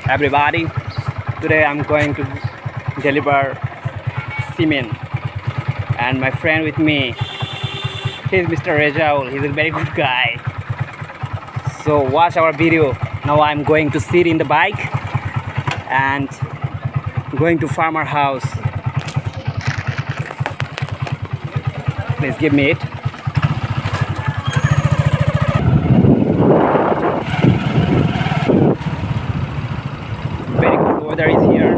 everybody. Today I'm going to deliver cement, and my friend with me, he's Mr. Rejaul. He's a very good guy. So watch our video. Now I'm going to sit in the bike and going to farmer house. Please give me it. Very good weather is here.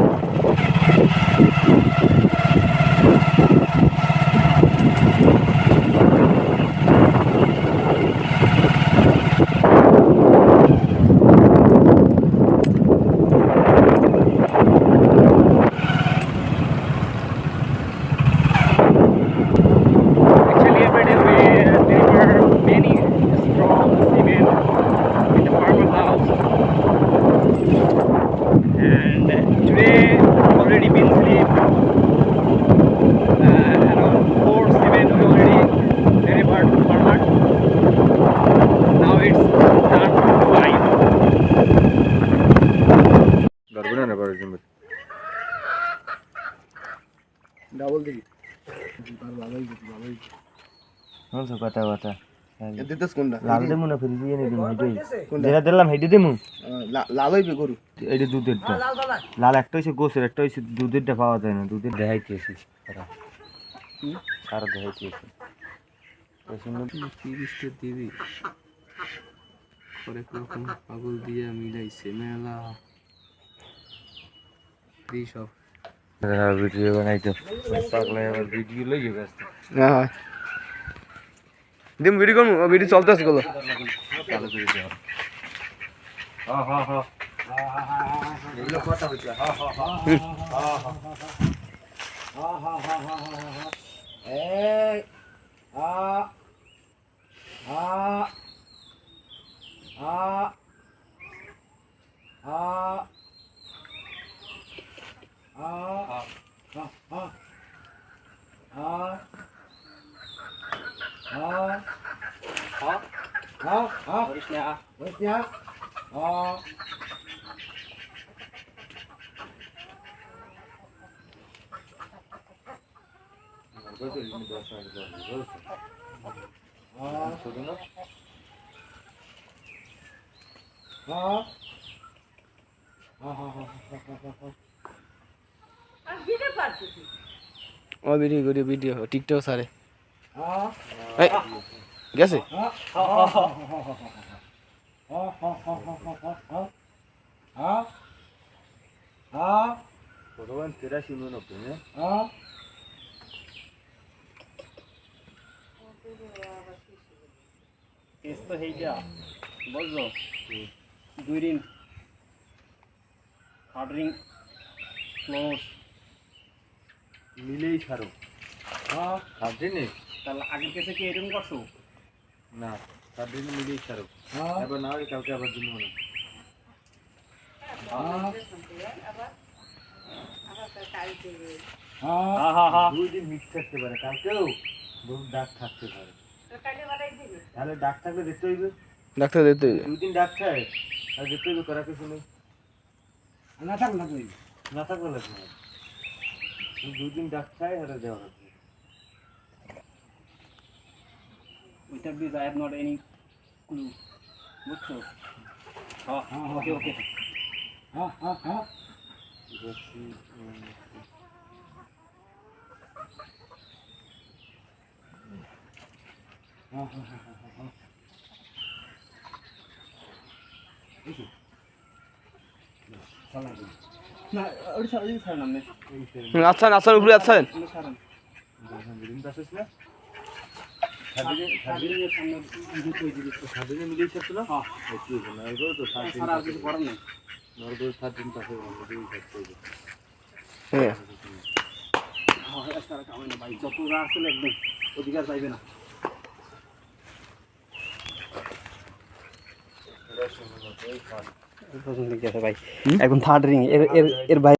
Actually, every day we deliver many strong cement in the farmer house. And today already been sleep around 4-7 we already delivered to farmer. Now it's time to 5. Double the কথা কথা দিতেছ কোনটা লাল দেবো না ফির দিয়ে নিবি হেঁটেই যেটা দিলাম হেঁটে দেবো লাল হইবে গরু এইটা দুধেরটা লাল একটা হয়েছে গোসের একটা হয়েছে দুধেরটা পাওয়া যায় না দুধের দেখাইতেছি সারা দেখাইতেছি 30টা দিবি কয়েক রকম পাগল দিয়ে মিলাইছে মেলা সব ভিডিও বানাইতো পাগলা আবার ভিডিও লই যাবে হ্যাঁ দিম ভিডিও কোন ভিডিও চলতেছে গুলো চালু করে দাও হ্যাঁ হ্যাঁ হ্যাঁ এগুলো কথা হচ্ছে হ্যাঁ হ্যাঁ হ্যাঁ হ্যাঁ হ্যাঁ হ্যাঁ এই আ আ আ আ ও ভিডিও ভিডিও টিকটক সারে এই গেছে ভগবান তেরা শুনো না তুমি কেস তো হেইটা বুঝলো 2 দিন হার্ডরিং ক্লোজ মিলেই ছাড়ো হ্যাঁ সাত দিনে তাহলে আগের কেসে কি এরকম করছো না সাত দিনে মিলেই ছাড়ো এবার না হয় কালকে আবার দিন মনে দুই দিন মিক্স থাকতে পারে কালকেও বহু ডাক থাকতে পারে তাহলে ডাক থাকলে দেখতে হইবে ডাক্তার দিতে দুই দিন ডাক খায় আর দেখতে হইবে করা কিছু নেই না থাকলে লাগবে দুই দিন ডাক খায় আর দেওয়া লাগবে Without this, I have not any clue. বুঝছো ওকে ওকে না ওই ছাড় নামনে আচ্ছা আচ্ছা উপরে আচ্ছা ছাড়েন না সাত দিনে মিলেই ছাড়ছিল হ্যাঁ তো সাত দিন আর কিছু করার নেই নরগোল 7 দিন পাশে থাকতে হবে হ্যাঁ ভাই যত আসলে একদম অধিকার পাইবে না ভাই এখন থার্ড রিং এর ভাই